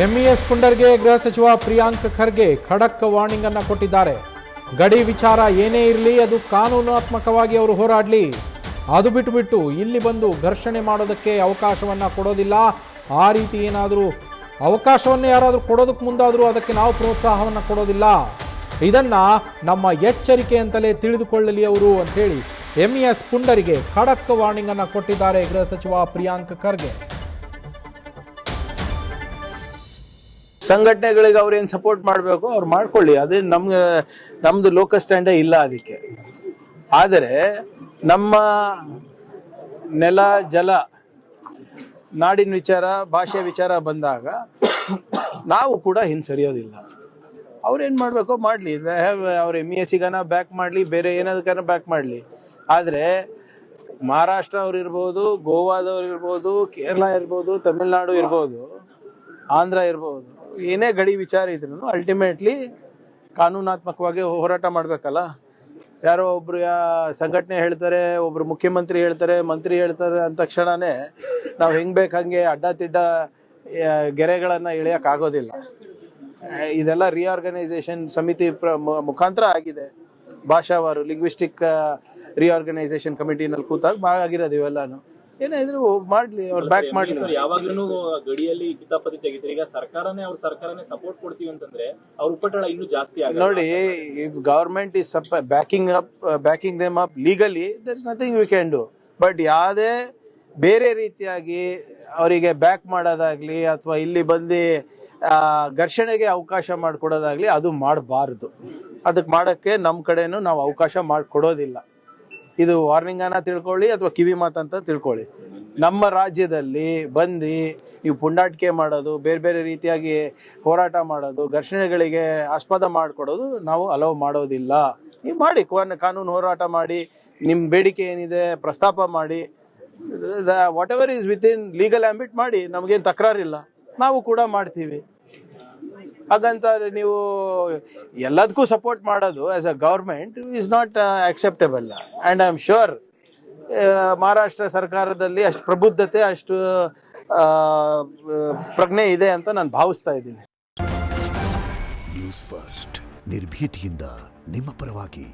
MES ಪುಂಡರ್ಗೆ ಗೃಹ ಸಚಿವ ಪ್ರಿಯಾಂಕ್ ಖರ್ಗೆ ಖಡಕ್ ವಾರ್ನಿಂಗ್ ಅನ್ನು ಕೊಟ್ಟಿದ್ದಾರೆ. ಗಡಿ ವಿಚಾರ ಏನೇ ಇರಲಿ ಅದು ಕಾನೂನಾತ್ಮಕವಾಗಿ ಅವರು ಹೋರಾಡಲಿ, ಅದು ಬಿಟ್ಟು ಇಲ್ಲಿ ಬಂದು ಘರ್ಷಣೆ ಮಾಡೋದಕ್ಕೆ ಅವಕಾಶವನ್ನು ಕೊಡೋದಿಲ್ಲ. ಆ ರೀತಿ ಏನಾದರೂ ಅವಕಾಶವನ್ನು ಯಾರಾದರೂ ಕೊಡೋದಕ್ಕೆ ಮುಂದಾದರೂ ಅದಕ್ಕೆ ನಾವು ಪ್ರೋತ್ಸಾಹವನ್ನು ಕೊಡೋದಿಲ್ಲ. ಇದನ್ನು ನಮ್ಮ ಎಚ್ಚರಿಕೆ ಅಂತಲೇ ತಿಳಿದುಕೊಳ್ಳಲಿ ಅವರು ಅಂತೇಳಿ ಎಂಇಎಸ್ ಪುಂಡರಿಗೆ ಖಡಕ್ ವಾರ್ನಿಂಗ್ ಅನ್ನು ಕೊಟ್ಟಿದ್ದಾರೆ ಗೃಹ ಸಚಿವ ಪ್ರಿಯಾಂಕ್ ಖರ್ಗೆ. ಸಂಘಟನೆಗಳಿಗೆ ಅವ್ರೇನು ಸಪೋರ್ಟ್ ಮಾಡಬೇಕು ಅವ್ರು ಮಾಡ್ಕೊಳ್ಳಿ, ಅದೇ ನಮ್ದು ಲೋಕಲ್ ಸ್ಟ್ಯಾಂಡೇ ಇಲ್ಲ ಅದಕ್ಕೆ. ಆದರೆ ನಮ್ಮ ನೆಲ ಜಲ ನಾಡಿನ ವಿಚಾರ ಭಾಷೆ ವಿಚಾರ ಬಂದಾಗ ನಾವು ಕೂಡ ಹಿಂಸರಿಯೋದಿಲ್ಲ. ಅವ್ರೇನು ಮಾಡಬೇಕೋ ಮಾಡಲಿ, ಅವ್ರು MESಗಾನ ಬ್ಯಾಕ್ ಮಾಡಲಿ, ಬೇರೆ ಏನಾದಕ್ಕಾನ ಬ್ಯಾಕ್ ಮಾಡಲಿ. ಆದರೆ ಮಹಾರಾಷ್ಟ್ರ ಅವ್ರು ಇರ್ಬೋದು, ಗೋವಾದವ್ರು ಇರ್ಬೋದು, ಕೇರಳ ಇರ್ಬೋದು, ತಮಿಳ್ನಾಡು ಇರ್ಬೋದು, ಆಂಧ್ರ ಇರ್ಬೋದು, ಏನೇ ಗಡಿ ವಿಚಾರ ಇದ್ರೂ ಅಲ್ಟಿಮೇಟ್ಲಿ ಕಾನೂನಾತ್ಮಕವಾಗಿ ಹೋರಾಟ ಮಾಡಬೇಕಲ್ಲ. ಯಾರೋ ಒಬ್ರು ಸಂಘಟನೆ ಹೇಳ್ತಾರೆ, ಒಬ್ರು ಮುಖ್ಯಮಂತ್ರಿ ಹೇಳ್ತಾರೆ, ಮಂತ್ರಿ ಹೇಳ್ತಾರೆ ಅಂದ ತಕ್ಷಣನೇ ನಾವು ಹೆಂಗೆ ಬೇಕು ಹಂಗೆ ಅಡ್ಡಾತಿಡ್ಡ ಗೆರೆಗಳನ್ನು ಇಳಿಯೋಕ್ಕಾಗೋದಿಲ್ಲ. ಇದೆಲ್ಲ ರಿಆರ್ಗನೈಸೇಷನ್ ಸಮಿತಿ ಮುಖಾಂತರ ಆಗಿದೆ. ಭಾಷಾವಾರು ಲಿಂಗ್ವಿಸ್ಟಿಕ್ ರಿಆರ್ಗನೈಸೇಷನ್ ಕಮಿಟಿನಲ್ಲಿ ಕೂತಾಗ ಆಗಿರೋದು ಇವೆಲ್ಲಾನು. ಏನೇ ಇದ್ರು ಮಾಡ್ಲಿ, ಅವ್ರು ಬ್ಯಾಕ್ ಮಾಡ್ಲಿ. ಯಾವಾಗ್ಲೂ ಗಡಿಯಲ್ಲಿ ಕಿತಾಪತಿ ತೆಗಿತಾರೆ. ಈಗ ಸರ್ಕಾರನೇ ಸಪೋರ್ಟ್ ಕೊಡ್ತೀವಿ ಅಂತಂದ್ರೆ ಅವ್ರ ಉಪಟಳ ಇನ್ನೂ ಜಾಸ್ತಿ ಆಗುತ್ತೆ. ನೋಡಿ, if government is backing them up legally, there is nothing we can do. But ಯಾವುದೇ ಬೇರೆ ರೀತಿಯಾಗಿ ಅವರಿಗೆ ಬ್ಯಾಕ್ ಮಾಡೋದಾಗ್ಲಿ ಅಥವಾ ಇಲ್ಲಿ ಬಂದು ಘರ್ಷಣೆಗೆ ಅವಕಾಶ ಮಾಡಿಕೊಡೋದಾಗ್ಲಿ ಅದು ಮಾಡಬಾರ್ದು. ಅದಕ್ಕೆ ಮಾಡೋಕ್ಕೆ ನಮ್ಮ ಕಡೆನೂ ನಾವು ಅವಕಾಶ ಮಾಡಿಕೊಡೋದಿಲ್ಲ. ಇದು ವಾರ್ನಿಂಗನ್ನ ತಿಳ್ಕೊಳ್ಳಿ ಅಥವಾ ಕಿವಿ ಮಾತಂತ ತಿಳ್ಕೊಳ್ಳಿ. ನಮ್ಮ ರಾಜ್ಯದಲ್ಲಿ ಬಂದು ನೀವು ಪುಂಡಾಟಿಕೆ ಮಾಡೋದು, ಬೇರೆ ಬೇರೆ ರೀತಿಯಾಗಿ ಹೋರಾಟ ಮಾಡೋದು, ಘರ್ಷಣೆಗಳಿಗೆ ಆಸ್ಪದ ಮಾಡಿಕೊಡೋದು ನಾವು ಅಲೋವ್ ಮಾಡೋದಿಲ್ಲ. ನೀವು ಮಾಡಿ, ಕಾನೂನು ಹೋರಾಟ ಮಾಡಿ, ನಿಮ್ಮ ಬೇಡಿಕೆ ಏನಿದೆ ಪ್ರಸ್ತಾಪ ಮಾಡಿ, whatever is within legal ambit ಮಾಡಿ, ನಮಗೇನು ತಕರಾರಿಲ್ಲ, ನಾವು ಕೂಡ ಮಾಡ್ತೀವಿ. ಹಾಗಂತ ನೀವು ಎಲ್ಲದಕ್ಕೂ ಸಪೋರ್ಟ್ ಮಾಡೋದು as a government is not acceptable. And I am sure Maharashtra ಸರ್ಕಾರದಲ್ಲಿ ಅಷ್ಟು ಪ್ರಬುದ್ಧತೆ, ಅಷ್ಟು ಪ್ರಜ್ಞೆ ಇದೆ ಅಂತ ನಾನು ಭಾವಿಸ್ತಾ ಇದ್ದೀನಿ. ನ್ಯೂಸ್ ಫಸ್ಟ್ ನಿರ್ಭೀತಿಯಿಂದ ನಿಮ್ಮ ಪರವಾಗಿ.